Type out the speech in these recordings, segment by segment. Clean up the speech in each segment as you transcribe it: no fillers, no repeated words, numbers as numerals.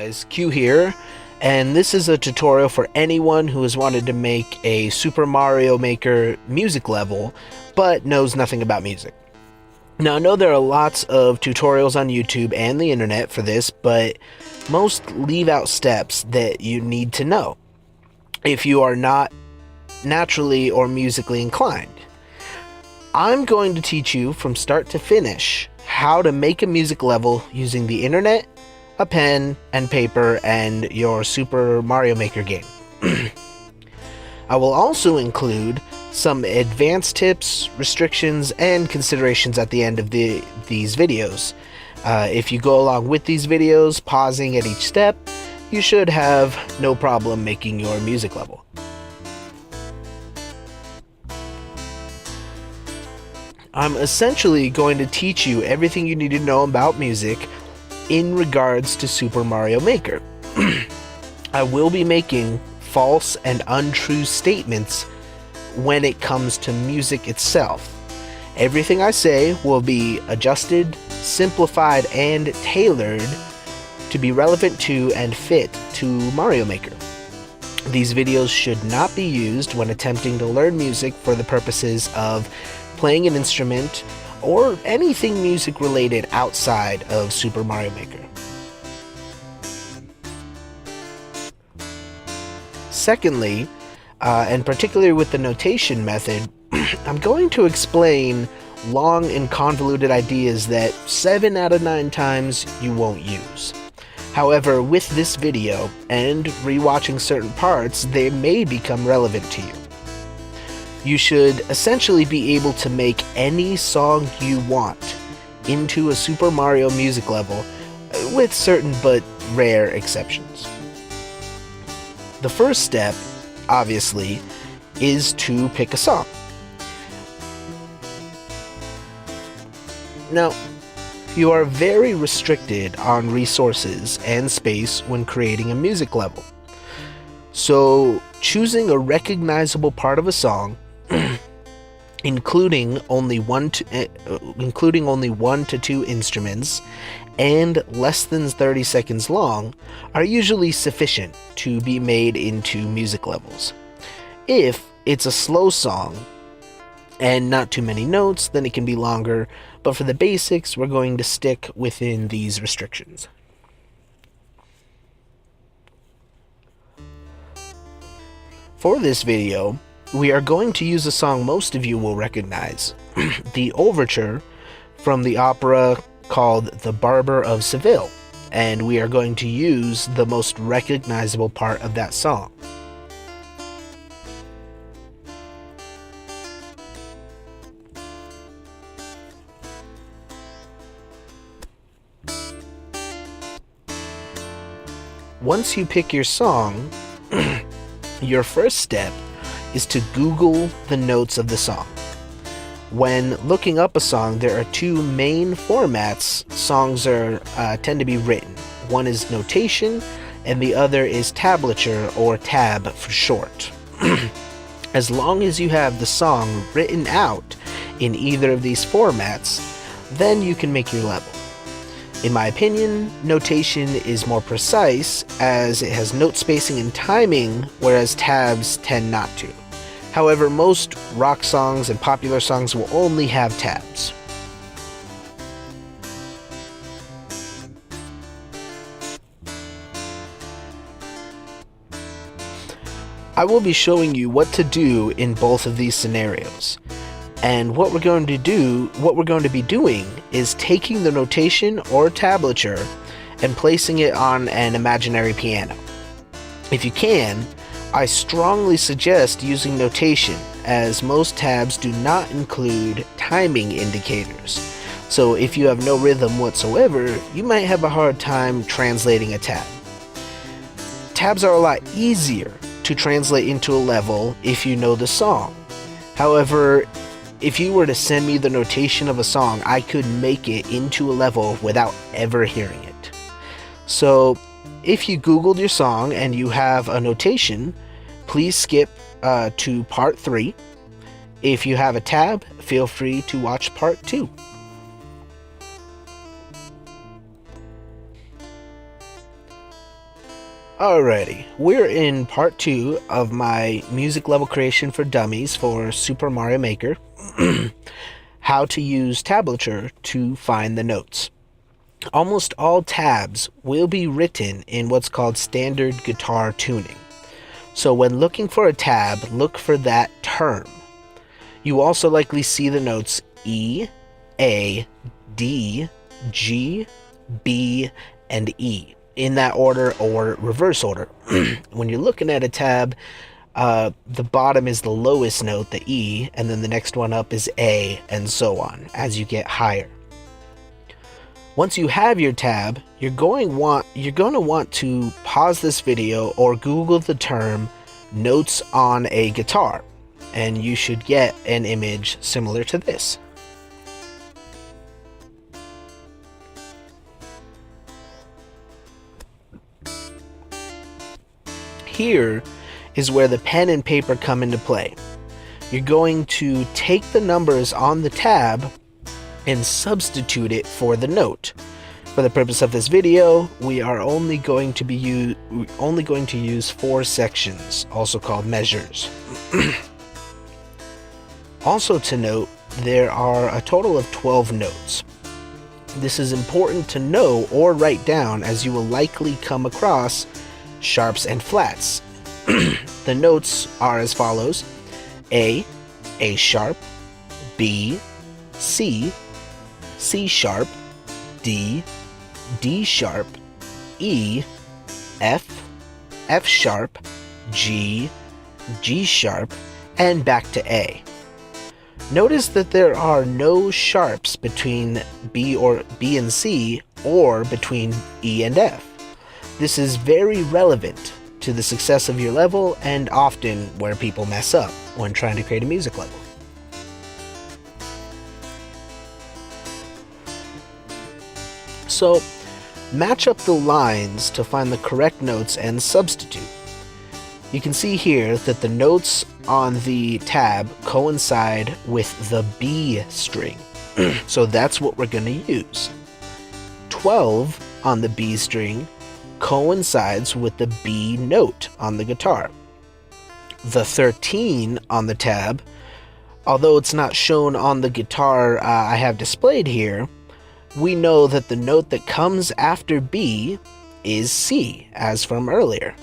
guys, Q here, and this is a tutorial for anyone who has wanted to make a Super Mario Maker music level, but knows nothing about music. Now, I know there are lots of tutorials on YouTube and the internet for this, but most leave out steps that you need to know if you are not naturally or musically inclined. I'm going to teach you from start to finish how to make a music level using the internet, a pen and paper, and your Super Mario Maker game. I will also include some advanced tips, restrictions, and considerations at the end of these videos. If you go along with these videos, pausing at each step, you should have no problem making your music level. I'm essentially going to teach you everything you need to know about music in regards to Super Mario Maker. I will be making false and untrue statements when it comes to music itself. Everything I say will be adjusted, simplified, and tailored to be relevant to and fit to Mario Maker. These videos should not be used when attempting to learn music for the purposes of playing an instrument or anything music related outside of Super Mario Maker. Secondly, and particularly with the notation method, I'm going to explain long and convoluted ideas that 7 out of 9 times you won't use. However, with this video and rewatching certain parts, they may become relevant to you. You should essentially be able to make any song you want into a Super Mario music level, with certain but rare exceptions. The first step, obviously, is to pick a song. Now, you are very restricted on resources and space when creating a music level. So, choosing a recognizable part of a song, including only one to two instruments and less than 30 seconds long, are usually sufficient to be made into music levels. If it's a slow song and not too many notes, then it can be longer, but for the basics, we're going to stick within these restrictions. For this video, we are going to use a song most of you will recognize, the overture from the opera called The Barber of Seville, and we are going to use the most recognizable part of that song. Once you pick your song, your first step is to Google the notes of the song. When looking up a song, there are two main formats songs tend to be written. One is notation, and the other is tablature, or tab for short. As long as you have the song written out in either of these formats, then you can make your level. In my opinion, notation is more precise as it has note spacing and timing, whereas tabs tend not to. However, most rock songs and popular songs will only have tabs. I will be showing you what to do in both of these scenarios. And what we're going to be doing is taking the notation or tablature and placing it on an imaginary piano. If you can, I strongly suggest using notation, as most tabs do not include timing indicators. So if you have no rhythm whatsoever, you might have a hard time translating a tab. Tabs are a lot easier to translate into a level if you know the song. However, if you were to send me the notation of a song, I could make it into a level without ever hearing it. So, if you Googled your song and you have a notation, please skip to part 3. If you have a tab, feel free to watch part 2. Alrighty, we're in part 2 of my music level creation for dummies for Super Mario Maker. How to use tablature to find the notes. Almost all tabs will be written in what's called standard guitar tuning. So when looking for a tab, look for that term. You also likely see the notes E, A, D, G, B, and E in that order or reverse order. When you're looking at a tab, the bottom is the lowest note, the E, and then the next one up is A, and so on as you get higher. Once you have your tab, you're going to want to pause this video or Google the term notes on a guitar, and you should get an image similar to this. Here is where the pen and paper come into play. You're going to take the numbers on the tab and substitute it for the note. For the purpose of this video, we are only going to use 4 sections, also called measures. Also to note, there are a total of 12 notes. This is important to know or write down, as you will likely come across sharps and flats. The notes are as follows: A sharp, B, C, C sharp, D, D sharp, E, F sharp, G, G sharp, and back to A. Notice that there are no sharps between B and C or between E and F. This is very relevant to the success of your level and often where people mess up when trying to create a music level. So, match up the lines to find the correct notes and substitute. You can see here that the notes on the tab coincide with the B string. So that's what we're going to use. 12 on the B string coincides with the B note on the guitar. The 13 on the tab, although it's not shown on the guitar I have displayed here, we know that the note that comes after B is C, as from earlier.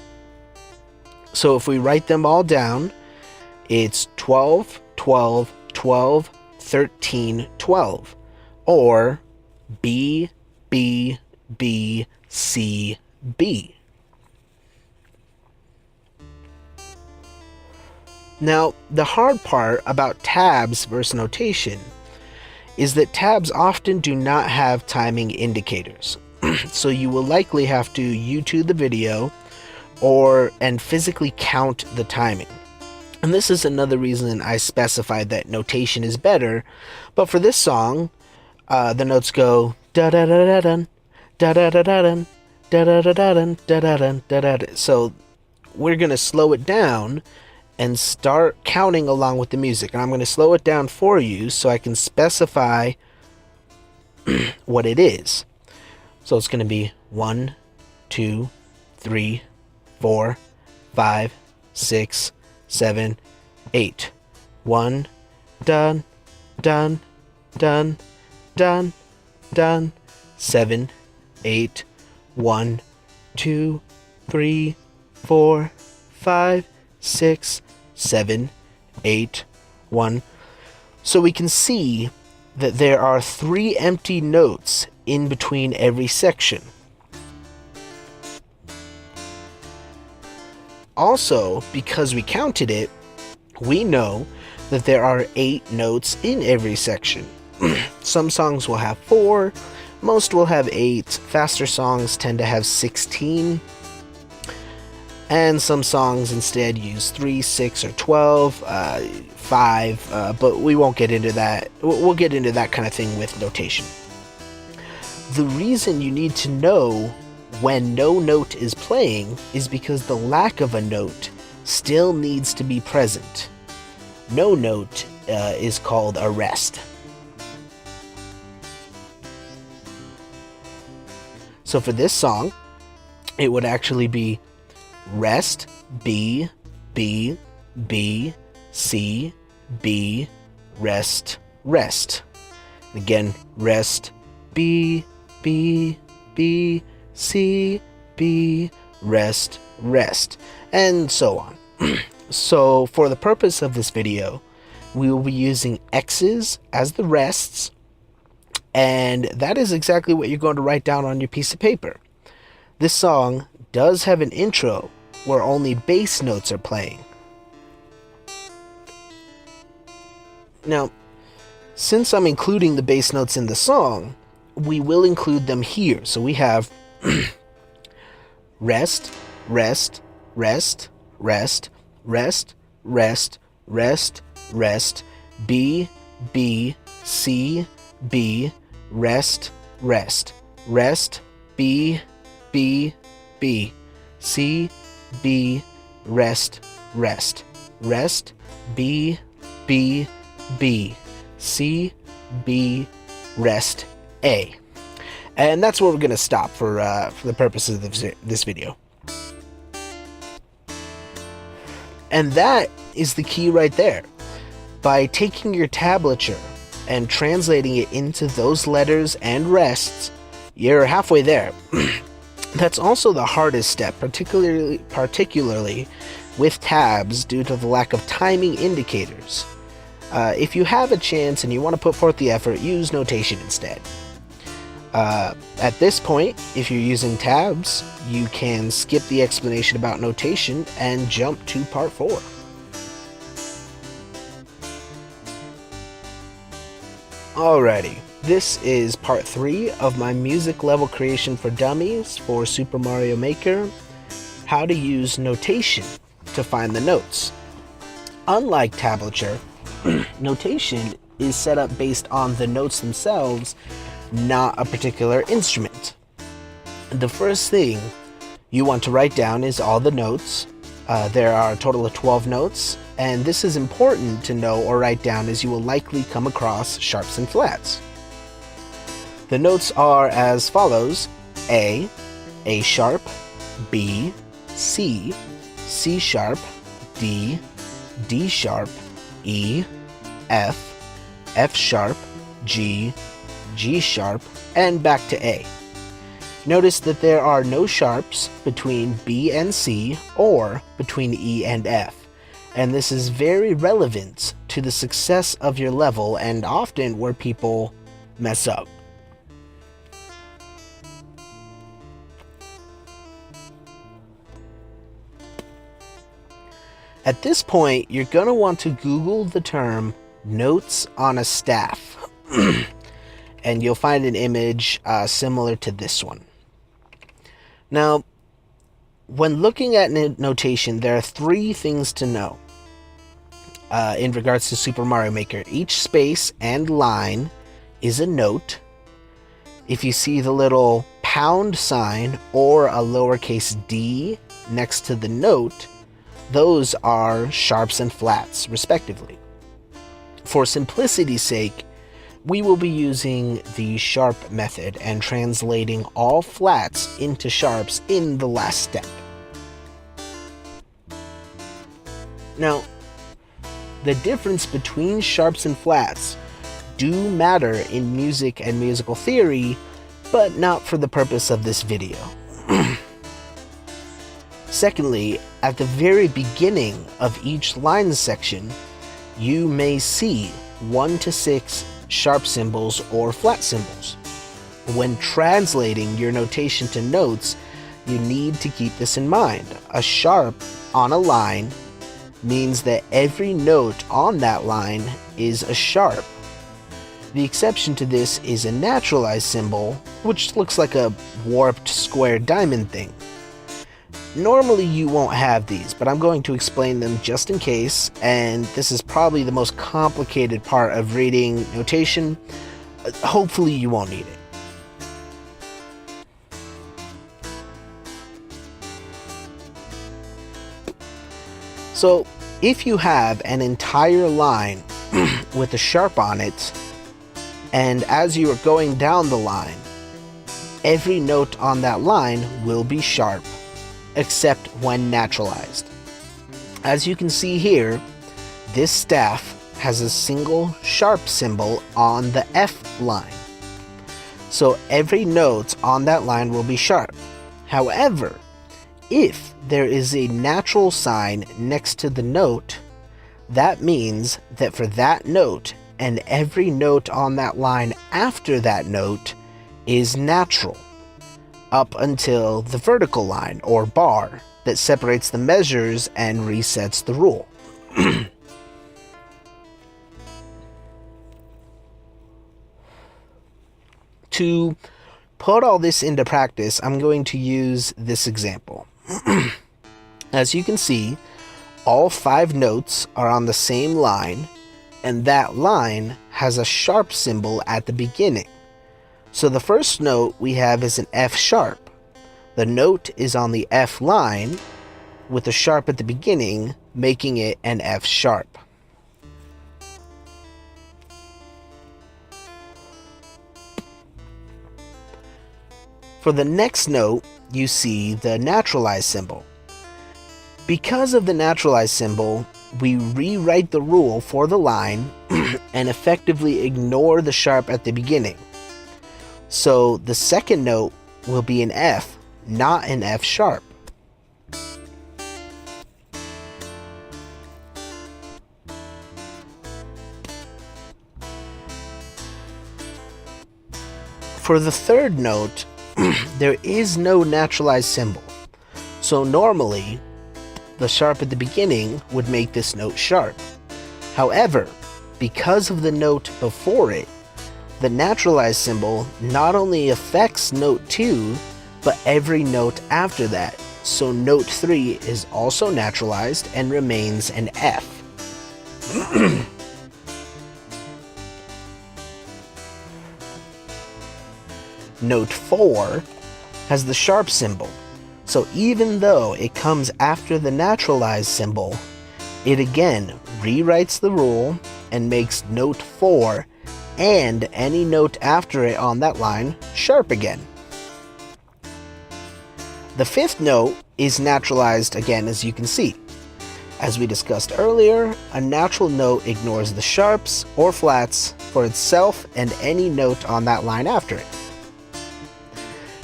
So if we write them all down, it's 12, 12, 12, 13, 12, or B, B, B, C, B. Now, the hard part about tabs versus notation is that tabs often do not have timing indicators. So you will likely have to YouTube the video and physically count the timing. And this is another reason I specified that notation is better. But for this song, the notes go da da da da dun, da da da da dun, da da da da dun, da da dun, da da. So we're gonna slow it down and start counting along with the music. And I'm gonna slow it down for you so I can specify what it is. So it's gonna be 1, 2, 3, 4, 5, 6, 7, 8. 1, dun, dun, dun, dun, dun. 7, 8. 1, 2, 3, 4, 5, 6, 7, 8, 1. So we can see that there are 3 empty notes in between every section. Also, because we counted it, we know that there are 8 notes in every section. Some songs will have 4, most will have 8, faster songs tend to have 16, and some songs instead use 3, 6, or 12, 5, but we won't get into that. We'll get into that kind of thing with notation. The reason you need to know when no note is playing is because the lack of a note still needs to be present. No note is called a rest. So for this song, it would actually be rest, B, B, B, C, B, rest, rest. Again, rest, B, B, B, C, B, rest, rest, and so on. So for the purpose of this video, we will be using X's as the rests, and that is exactly what you're going to write down on your piece of paper. This song does have an intro where only bass notes are playing. Now, since I'm including the bass notes in the song, we will include them here. So we have rest, rest, rest, rest, rest, rest, rest, rest, B, B, C, B, rest, rest, rest, B, B, B, C, B, rest, rest, rest, B, B, B, C, B, rest, A. And that's where we're going to stop for the purposes of this video. And that is the key right there. By taking your tablature and translating it into those letters and rests, you're halfway there. That's also the hardest step, particularly with tabs due to the lack of timing indicators. If you have a chance and you want to put forth the effort, use notation instead. At this point, if you're using tabs, you can skip the explanation about notation and jump to part 4. Alrighty, this is part 3 of my music level creation for dummies for Super Mario Maker, how to use notation to find the notes. Unlike tablature, notation is set up based on the notes themselves, not a particular instrument. The first thing you want to write down is all the notes. There are a total of 12 notes, and this is important to know or write down as you will likely come across sharps and flats. The notes are as follows: A sharp, B, C, C sharp, D, D sharp, E, F, F sharp, G, G sharp, and back to A. Notice that there are no sharps between B and C or between E and F, and this is very relevant to the success of your level and often where people mess up. At this point, you're going to want to Google the term notes on a staff, and you'll find an image similar to this one. Now, when looking at notation, there are 3 things to know in regards to Super Mario Maker. Each space and line is a note. If you see the little pound sign or a lowercase d next to the note, those are sharps and flats, respectively. For simplicity's sake, we will be using the sharp method and translating all flats into sharps in the last step. Now, the difference between sharps and flats do matter in music and musical theory, but not for the purpose of this video. Secondly, at the very beginning of each line section, you may see 1 to 6 sharp symbols or flat symbols. When translating your notation to notes, you need to keep this in mind. A sharp on a line means that every note on that line is a sharp. The exception to this is a naturalized symbol, which looks like a warped square diamond thing. Normally you won't have these, but I'm going to explain them just in case, and this is probably the most complicated part of reading notation. Hopefully you won't need it. So, if you have an entire line with a sharp on it, and as you are going down the line, every note on that line will be sharp. except when naturalized. As you can see here, this staff has a single sharp symbol on the F line. So every note on that line will be sharp. However, if there is a natural sign next to the note, that means that for that note and every note on that line after that note is natural, up until the vertical line or bar that separates the measures and resets the rule. To put all this into practice, I'm going to use this example. As you can see, all 5 notes are on the same line, and that line has a sharp symbol at the beginning. So the first note we have is an F sharp. The note is on the F line with a sharp at the beginning, making it an F sharp. For the next note, you see the naturalized symbol. Because of the naturalized symbol, we rewrite the rule for the line and effectively ignore the sharp at the beginning. So the second note will be an F, not an F sharp. For the third note, there is no naturalized symbol. So normally, the sharp at the beginning would make this note sharp. However, because of the note before it, the naturalized symbol not only affects note 2, but every note after that. So note 3 is also naturalized and remains an F. Note 4 has the sharp symbol. So even though it comes after the naturalized symbol, it again rewrites the rule and makes note 4 and any note after it on that line sharp again. The fifth note is naturalized again, as you can see. As we discussed earlier, a natural note ignores the sharps or flats for itself and any note on that line after it.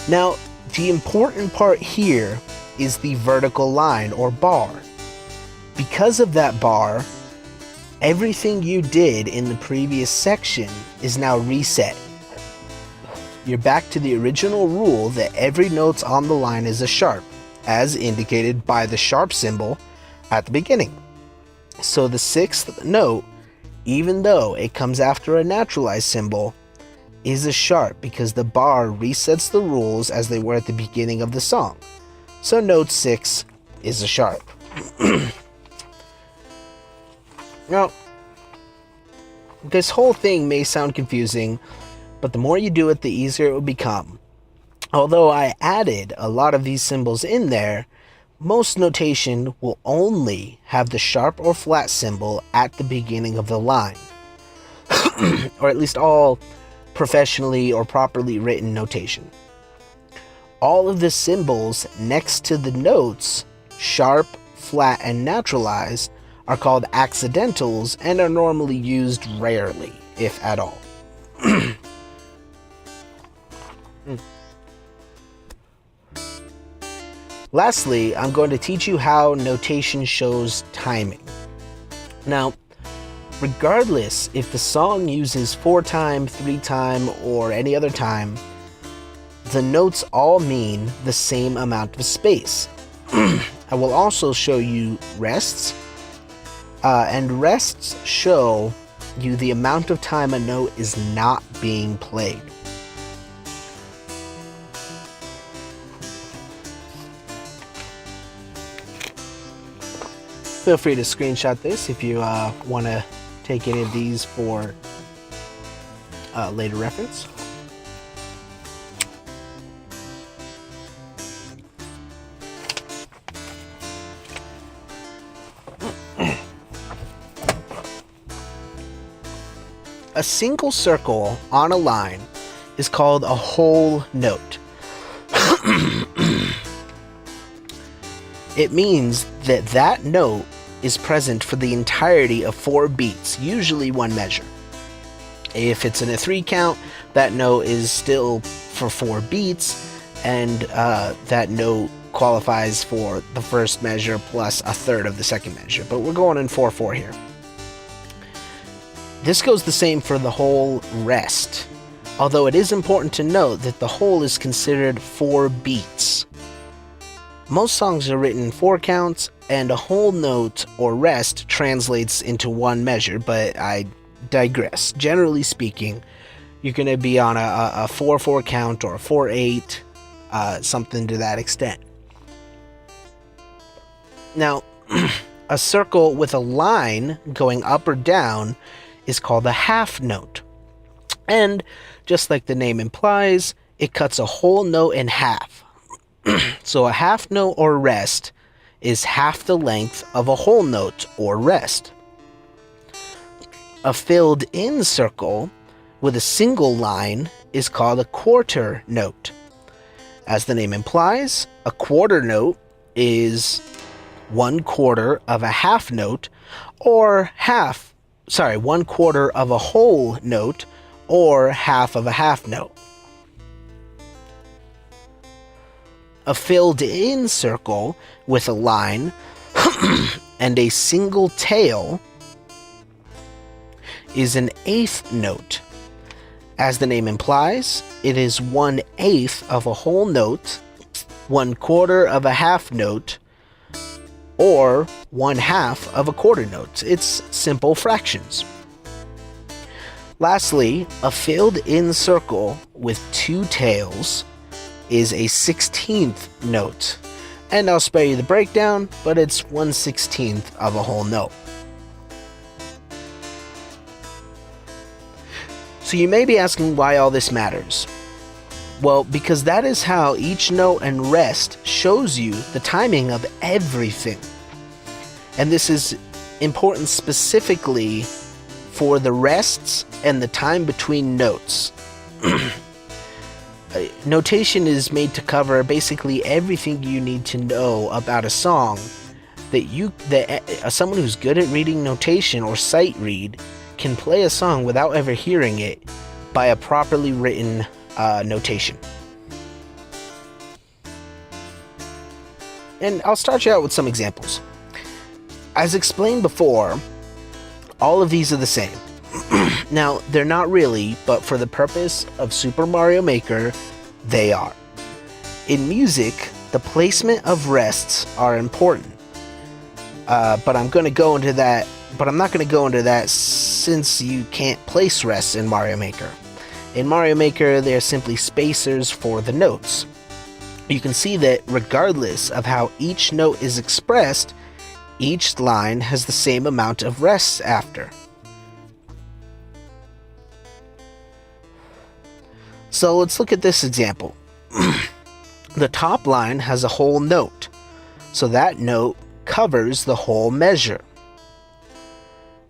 Now, the important part here is the vertical line or bar. Because of that bar, everything you did in the previous section is now reset. You're back to the original rule that every note on the line is a sharp, as indicated by the sharp symbol at the beginning. So the sixth note, even though it comes after a naturalized symbol, is a sharp because the bar resets the rules as they were at the beginning of the song. So note 6 is a sharp. Now, this whole thing may sound confusing, but the more you do it, the easier it will become. Although I added a lot of these symbols in there, most notation will only have the sharp or flat symbol at the beginning of the line. Or at least all professionally or properly written notation. All of the symbols next to the notes, sharp, flat, and naturalized, are called accidentals and are normally used rarely, if at all. Lastly, I'm going to teach you how notation shows timing. Now, regardless if the song uses 4-time, 3-time, or any other time, the notes all mean the same amount of space. I will also show you rests, and rests show you the amount of time a note is not being played. Feel free to screenshot this if you want to take any of these for later reference. A single circle on a line is called a whole note. it means that that note is present for the entirety of 4 beats, usually 1 measure. If it's in a 3 count, that note is still for 4 beats, and that note qualifies for the first measure plus a third of the second measure, but we're going in 4/4 here. This goes the same for the whole rest, although it is important to note that the whole is considered 4 beats. Most songs are written in 4 counts, and a whole note or rest translates into 1 measure, but I digress. Generally speaking, you're going to be on a 4/4 count or a 4/8, something to that extent. Now, a circle with a line going up or down is called a half note. And just like the name implies, it cuts a whole note in half. So a half note or rest is half the length of a whole note or rest. A filled in circle with a single line is called a quarter note. As the name implies, a quarter note is 1/4 of a half note, or 1/4 of a whole note, or half of a half note. A filled in circle with a line and a single tail is an eighth note. As the name implies, it is 1/8 of a whole note, 1/4 of a half note, or 1/2 of a quarter note. It's simple fractions. Lastly, a filled in circle with 2 tails is a 16th note. And I'll spare you the breakdown, but it's 1/16 of a whole note. So you may be asking why all this matters. Well, because that is how each note and rest shows you the timing of everything. And this is important specifically for the rests and the time between notes. Notation is made to cover basically everything you need to know about a song that someone who's good at reading notation or sight read can play a song without ever hearing it by a properly written notation. And I'll start you out with some examples. As explained before, all of these are the same. Now, they're not really, but for the purpose of Super Mario Maker, they are. In music, the placement of rests are important. But I'm going to go into that, but I'm not going to go into that since you can't place rests in Mario Maker. In Mario Maker, they're simply spacers for the notes. You can see that regardless of how each note is expressed, each line has the same amount of rests after. So let's look at this example. The top line has a whole note, so that note covers the whole measure.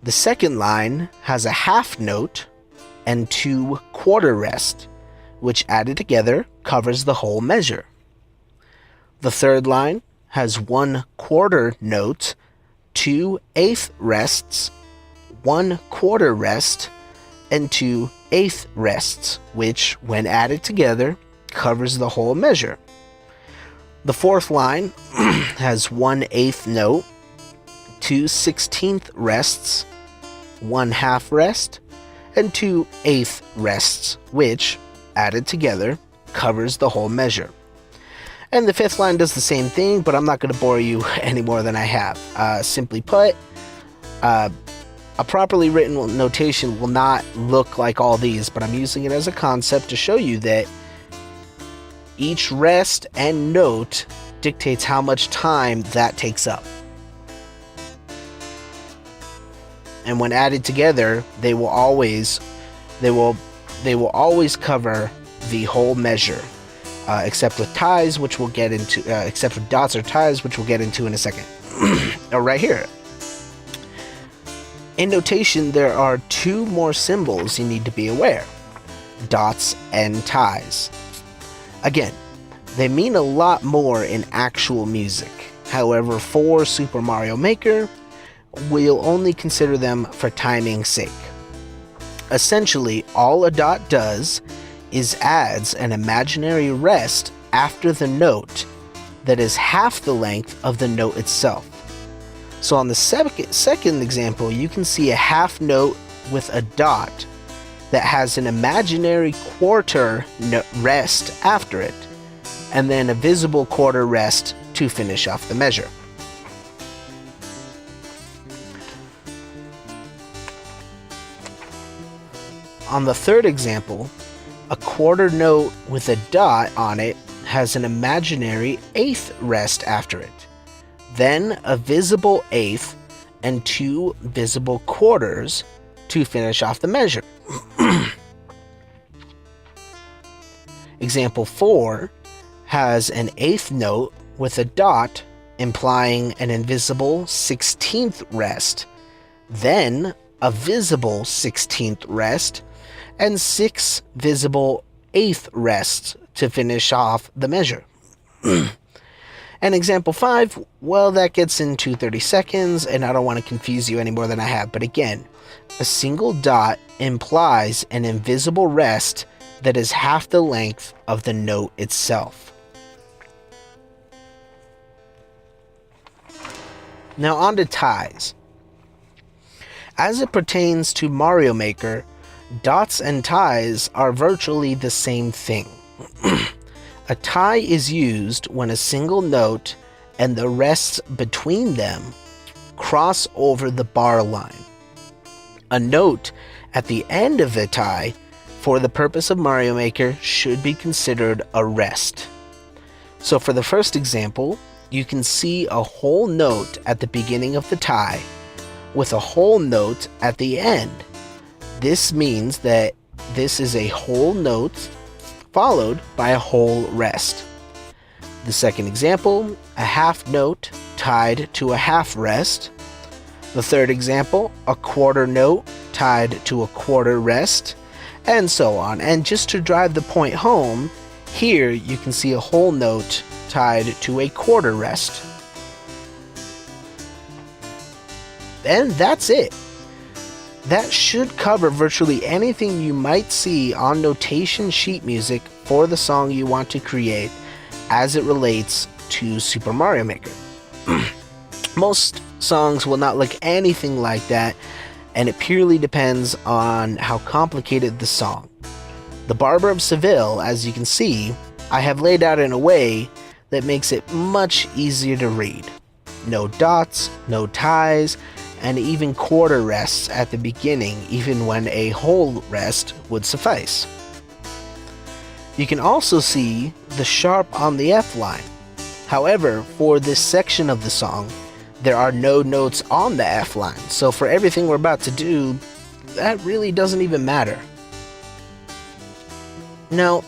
The second line has a half note and 2 quarter rests, which added together covers the whole measure. The third line has 1 quarter note, 2 eighth rests, 1 quarter rest, and 2 eighth rests, which, when added together, covers the whole measure. The fourth line has 1 eighth note, 2 16th rests, 1 half rest, and 2 eighth rests, which, added together, covers the whole measure. And the fifth line does the same thing, but I'm not going to bore you any more than I have. Simply put, a properly written notation will not look like all these, but I'm using it as a concept to show you that each rest and note dictates how much time that takes up. And when added together, they will always cover the whole measure, except with ties, which we'll get into. Except for dots or ties, which we'll get into in a second. Right here. In notation, there are 2 more symbols you need to be aware: dots and ties. Again, they mean a lot more in actual music. However, for Super Mario Maker, we'll only consider them for timing's sake. Essentially, all a dot does is adds an imaginary rest after the note that is half the length of the note itself. So on the second example, you can see a half note with a dot that has an imaginary quarter rest after it, and then a visible quarter rest to finish off the measure. On the third example, a quarter note with a dot on it has an imaginary eighth rest after it, then a visible eighth and 2 visible quarters to finish off the measure. Example 4 has an eighth note with a dot implying an invisible 16th rest, then a visible 16th rest, and 6 visible 8th rests to finish off the measure. And example 5, well, that gets into 30 seconds, and I don't want to confuse you any more than I have, but again, a single dot implies an invisible rest that is half the length of the note itself. Now on to ties. As it pertains to Mario Maker, dots and ties are virtually the same thing. A tie is used when a single note and the rests between them cross over the bar line. A note at the end of a tie, for the purpose of Mario Maker, should be considered a rest. So for the first example, you can see a whole note at the beginning of the tie with a whole note at the end. This means that this is a whole note followed by a whole rest. The second example, a half note tied to a half rest. The third example, a quarter note tied to a quarter rest, and so on. And just to drive the point home, here you can see a whole note tied to a quarter rest. And that's it. That should cover virtually anything you might see on notation sheet music for the song you want to create as it relates to Super Mario Maker. Most songs will not look anything like that, and it purely depends on how complicated the song. The Barber of Seville, as you can see, I have laid out in a way that makes it much easier to read. No dots, no ties, and even quarter rests at the beginning, even when a whole rest would suffice. You can also see the sharp on the F line. However, for this section of the song, there are no notes on the F line, so for everything we're about to do, that really doesn't even matter. Now,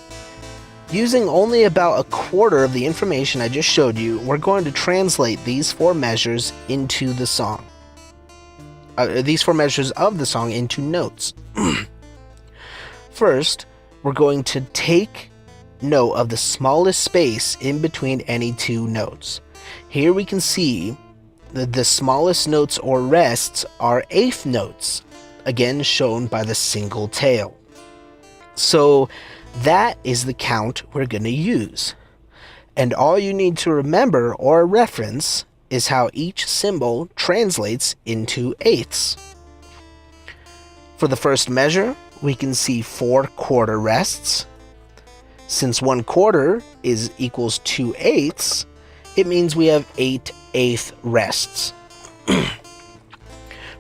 using only about a quarter of the information I just showed you, we're going to translate these 4 measures into the song. These 4 measures of the song into notes. First, we're going to take note of the smallest space in between any 2 notes. Here we can see that the smallest notes or rests are 8th notes, again shown by the single tail. So that is the count we're going to use. And all you need to remember or reference is how each symbol translates into eighths. For the first measure, we can see 4 quarter rests. Since 1 quarter equals 2 eighths, it means we have 8 eighth rests.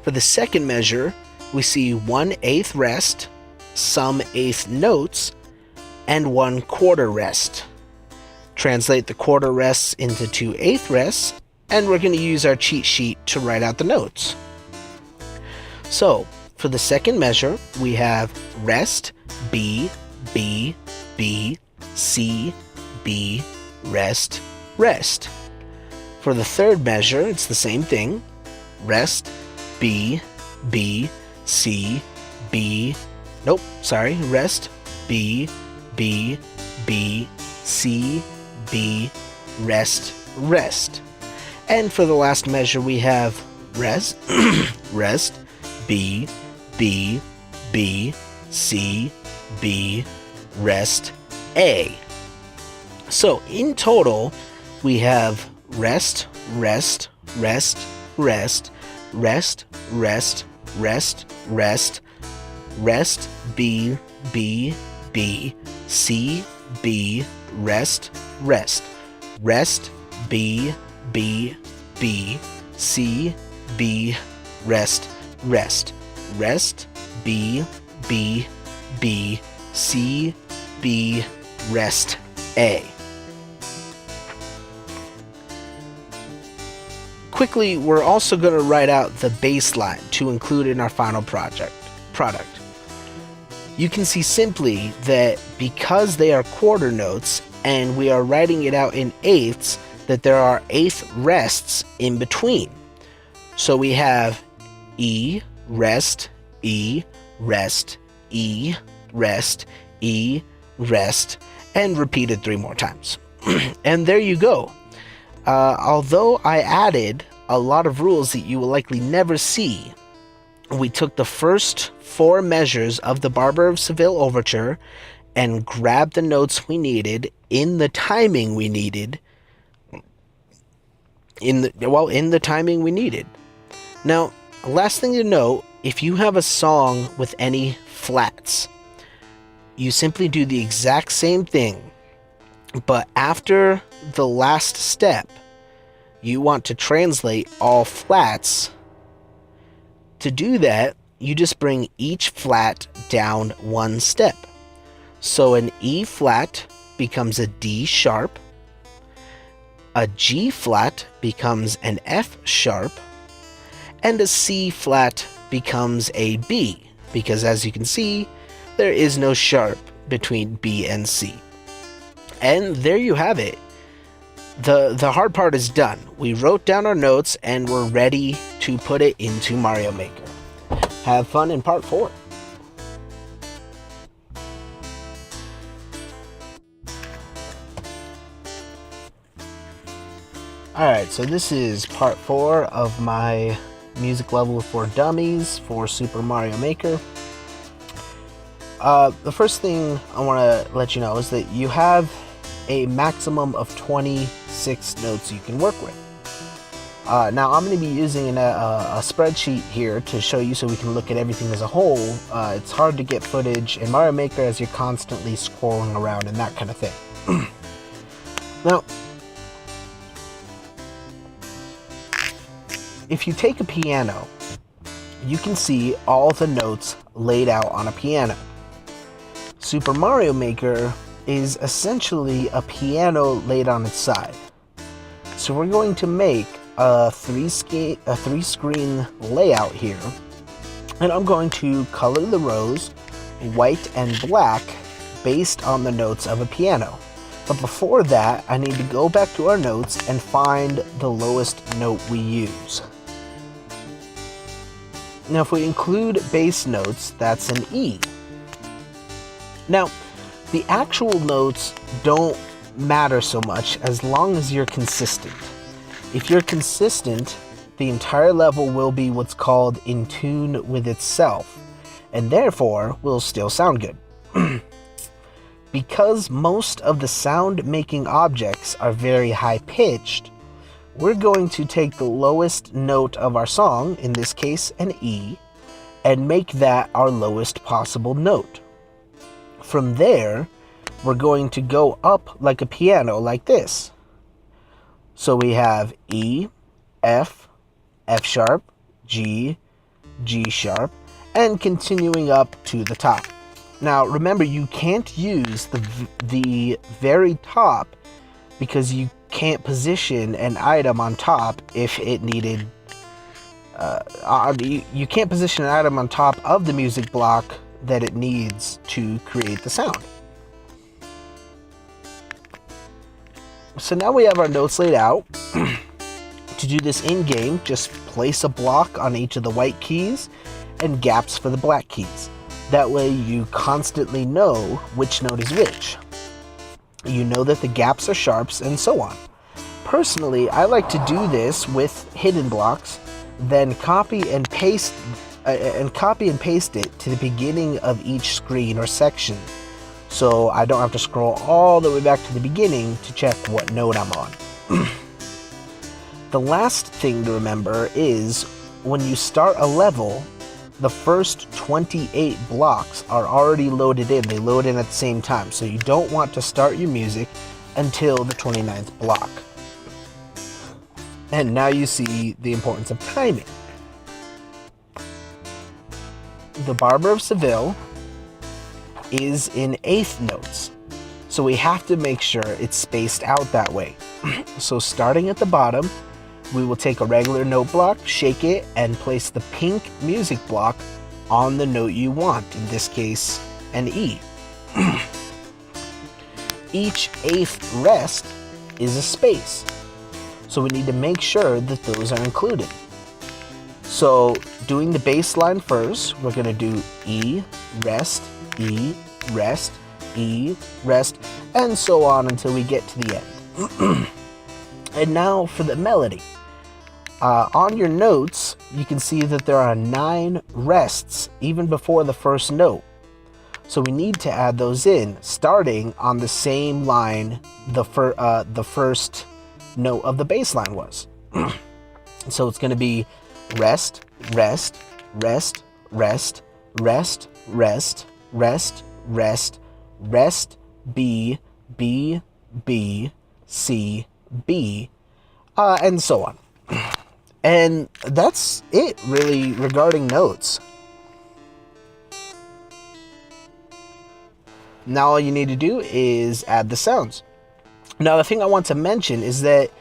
For the second measure, we see 1 eighth rest, some eighth notes, and 1 quarter rest. Translate the quarter rests into 2 eighth rests, and we're going to use our cheat sheet to write out the notes. So, for the second measure, we have rest, B, B, B, C, B, rest, rest. For the third measure, it's the same thing. Rest, B, B, C, B, rest, B, B, B, C, B, rest, rest. And for the last measure, we have rest, rest, B, B, B, C, B, rest, A. So in total, we have rest, rest, rest, rest, rest, rest, rest, rest, rest, B, B, B, C, B, rest, rest, rest, B, B, B, C, B, rest, rest, rest, B, B, B, C, B, rest, A. Quickly, we're also going to write out the bass line to include in our final product. You can see simply that because they are quarter notes and we are writing it out in eighths, that there are eighth rests in between. So we have E, rest, E, rest, E, rest, E, rest, and repeated 3 more times. And there you go. Although I added a lot of rules that you will likely never see, we took the first 4 measures of the Barber of Seville Overture and grabbed the notes we needed in the timing we needed. In the timing we needed. Now, last thing to note, if you have a song with any flats, you simply do the exact same thing, but after the last step, you want to translate all flats. To do that, you just bring each flat down 1 step. So an E flat becomes a D sharp, a G flat becomes an F sharp, and a C flat becomes a B, because as you can see, there is no sharp between B and C. And there you have it. The hard part is done. We wrote down our notes and we're ready to put it into Mario Maker. Have fun in part 4. Alright, so this is part 4 of my music level for dummies for Super Mario Maker. The first thing I want to let you know is that you have a maximum of 26 notes you can work with. Now I'm going to be using a spreadsheet here to show you so we can look at everything as a whole. It's hard to get footage in Mario Maker as you're constantly scrolling around and that kind of thing. Now, if you take a piano, you can see all the notes laid out on a piano. Super Mario Maker is essentially a piano laid on its side. So we're going to make a 3-screen layout here, and I'm going to color the rows white and black based on the notes of a piano. But before that, I need to go back to our notes and find the lowest note we use. Now if we include bass notes, that's an E. Now, the actual notes don't matter so much as long as you're consistent. If you're consistent, the entire level will be what's called in tune with itself, and therefore will still sound good. Because most of the sound-making objects are very high-pitched, we're going to take the lowest note of our song, in this case an E, and make that our lowest possible note. From there, we're going to go up like a piano like this. So we have E, F, F sharp, G, G sharp, and continuing up to the top. Now remember, you can't use the very top because you can't position an item on top if it needed you can't position an item on top of the music block that it needs to create the sound. So now we have our notes laid out. To do this in-game, just place a block on each of the white keys and gaps for the black keys. That way you constantly know which note is which. You know that the gaps are sharps and so on. Personally, I like to do this with hidden blocks, then copy and paste it to the beginning of each screen or section, so I don't have to scroll all the way back to the beginning to check what node I'm on. The last thing to remember is when you start a level, the first 28 blocks are already loaded in. They load in at the same time, so you don't want to start your music until the 29th block. And now you see the importance of timing. The Barber of Seville is in 8th notes, so we have to make sure it's spaced out that way. So starting at the bottom, we will take a regular note block, shake it, and place the pink music block on the note you want, in this case, an E. Each 8th rest is a space, so we need to make sure that those are included. So doing the bass line first, we're going to do E, rest, E, rest, E, rest, and so on until we get to the end. And now for the melody. On your notes, you can see that there are 9 rests even before the first note. So we need to add those in, starting on the same line the first note of the bass line was. So it's going to be rest, rest, rest, rest, rest, rest, rest, rest, rest, B, B, B, C, B, and so on. And that's it, really, regarding notes. Now all you need to do is add the sounds. Now the thing I want to mention is that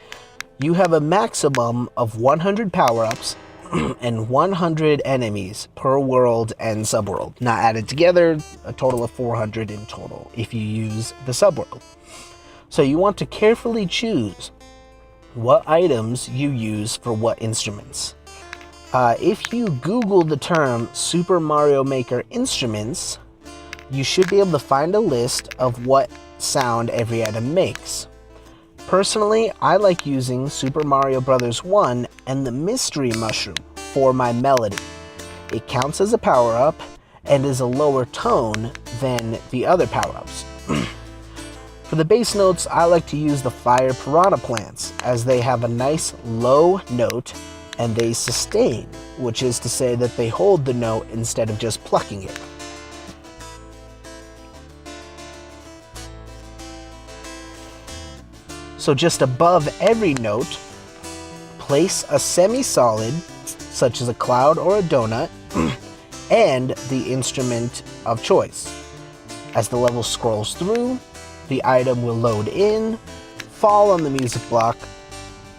you have a maximum of 100 power-ups and 100 enemies per world and subworld. Not added together, a total of 400 in total if you use the subworld. So you want to carefully choose what items you use for what instruments. If you Google the term Super Mario Maker instruments, you should be able to find a list of what sound every item makes. Personally, I like using Super Mario Bros. 1 and the Mystery Mushroom for my melody. It counts as a power-up and is a lower tone than the other power-ups. For the bass notes, I like to use the Fire Piranha plants, as they have a nice low note and they sustain, which is to say that they hold the note instead of just plucking it. So just above every note, place a semi-solid, such as a cloud or a donut, and the instrument of choice. As the level scrolls through, the item will load in, fall on the music block,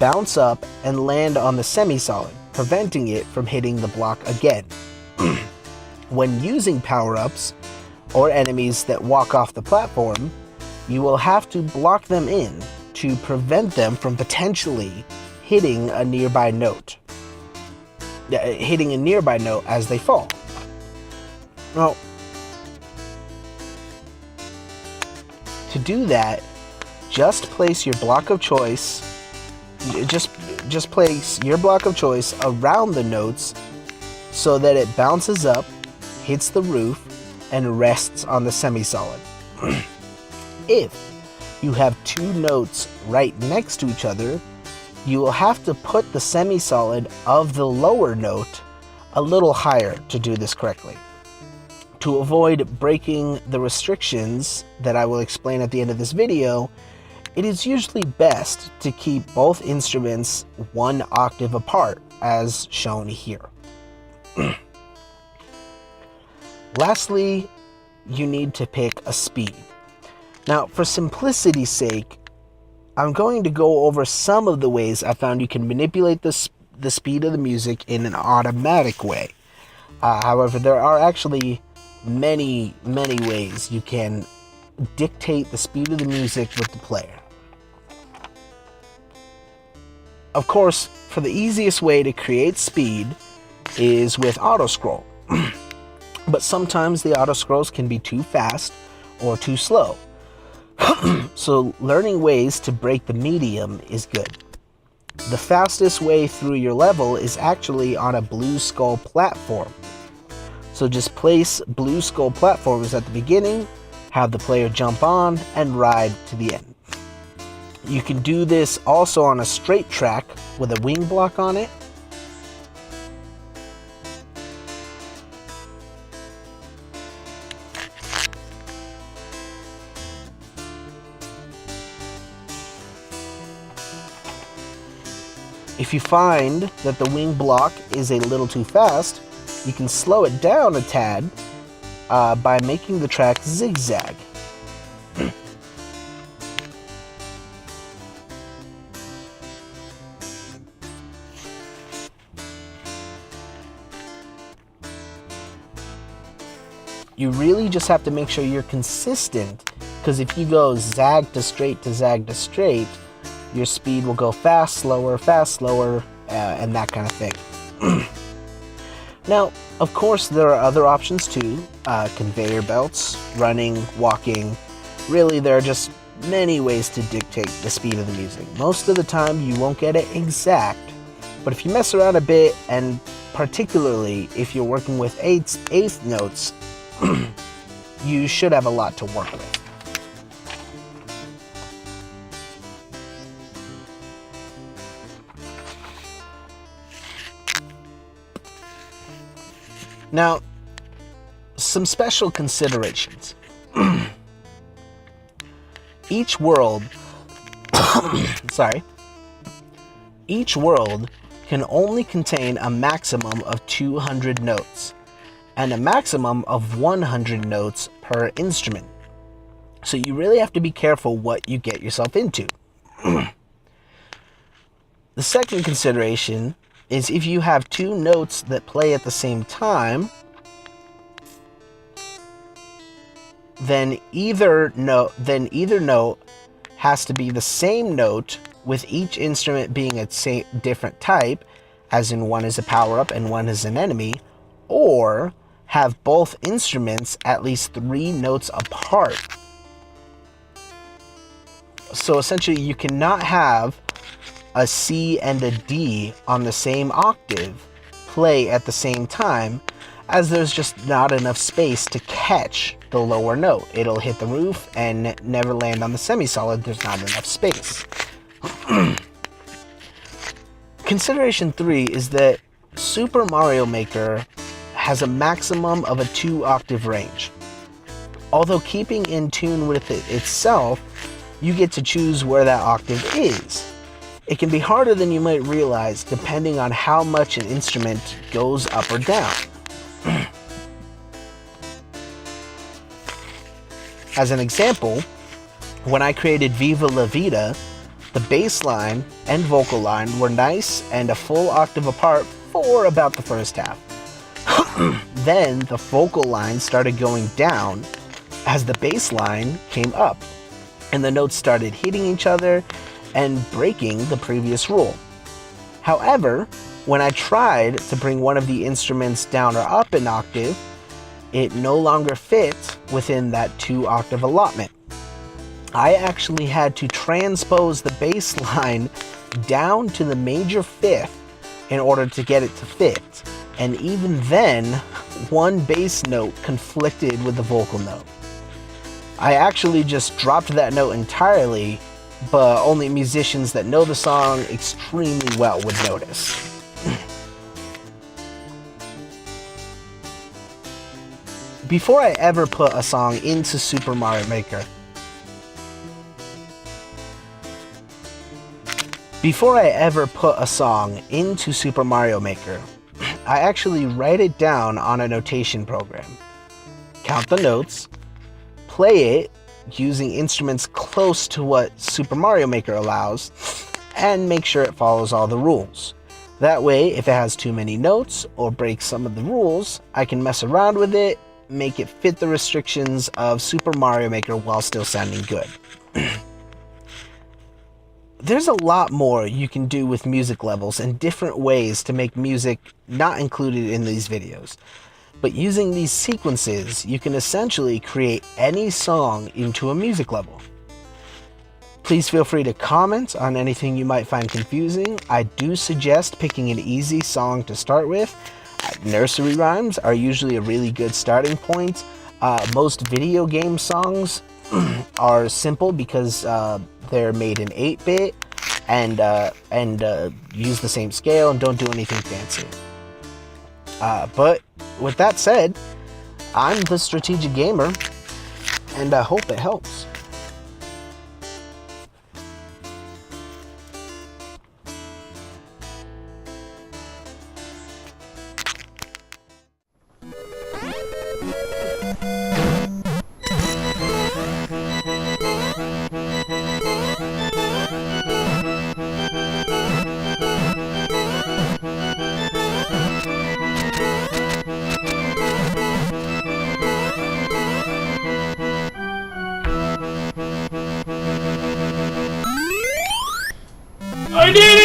bounce up, and land on the semi-solid, preventing it from hitting the block again. When using power-ups or enemies that walk off the platform, you will have to block them in to prevent them from potentially hitting a nearby note. Hitting a nearby note as they fall. Now, to do that, just place your block of choice. Just place your block of choice around the notes so that it bounces up, hits the roof, and rests on the semi-solid. If you have 2 notes right next to each other, you will have to put the semi-solid of the lower note a little higher to do this correctly. To avoid breaking the restrictions that I will explain at the end of this video, it is usually best to keep both instruments 1 octave apart, as shown here. Lastly, you need to pick a speed. Now, for simplicity's sake, I'm going to go over some of the ways I found you can manipulate the speed of the music in an automatic way. However, there are actually many ways you can dictate the speed of the music with the player. Of course, for the easiest way to create speed is with auto scroll. But sometimes the auto scrolls can be too fast or too slow. So learning ways to break the medium is good. The fastest way through your level is actually on a blue skull platform. So just place blue skull platforms at the beginning, have the player jump on, and ride to the end. You can do this also on a straight track with a wing block on it. If you find that the wing block is a little too fast, you can slow it down a tad by making the track zigzag. You really just have to make sure you're consistent, because if you go zag to straight to zag to straight, your speed will go fast, slower, and that kind of thing. Now, of course, there are other options too. Conveyor belts, running, walking. Really, there are just many ways to dictate the speed of the music. Most of the time, you won't get it exact, but if you mess around a bit, and particularly if you're working with eighth notes, you should have a lot to work with. Now, some special considerations. Each world can only contain a maximum of 200 notes and a maximum of 100 notes per instrument. So you really have to be careful what you get yourself into. The second consideration is if you have two notes that play at the same time, then either note has to be the same note, with each instrument being a different type, as in one is a power-up and one is an enemy, or have both instruments at least 3 notes apart. So essentially you cannot have a C and a D on the same octave play at the same time, as there's just not enough space to catch the lower note. It'll hit the roof and never land on the semi-solid. There's not enough space. Consideration 3 is that Super Mario Maker has a maximum of a 2-octave range. Although keeping in tune with it itself, you get to choose where that octave is. It can be harder than you might realize depending on how much an instrument goes up or down. As an example, when I created Viva La Vida, the bass line and vocal line were nice and a full octave apart for about the first half. Then the vocal line started going down as the bass line came up, and the notes started hitting each other and breaking the previous rule. However, when I tried to bring one of the instruments down or up an octave, it no longer fit within that 2-octave allotment. I actually had to transpose the bass line down to the major 5th in order to get it to fit, and even then, one bass note conflicted with the vocal note. I actually just dropped that note entirely, but only musicians that know the song extremely well would notice. Before I ever put a song into Super Mario Maker, I actually write it down on a notation program, count the notes, play it using instruments close to what Super Mario Maker allows, and make sure it follows all the rules. That way, if it has too many notes or breaks some of the rules, I can mess around with it, make it fit the restrictions of Super Mario Maker while still sounding good. There's a lot more you can do with music levels and different ways to make music not included in these videos. But using these sequences, you can essentially create any song into a music level. Please feel free to comment on anything you might find confusing. I do suggest picking an easy song to start with. Nursery rhymes are usually a really good starting point. Most video game songs are simple because they're made in 8-bit and use the same scale and don't do anything fancy. But with that said, I'm the Strategic Gamer, and I hope it helps. I did it!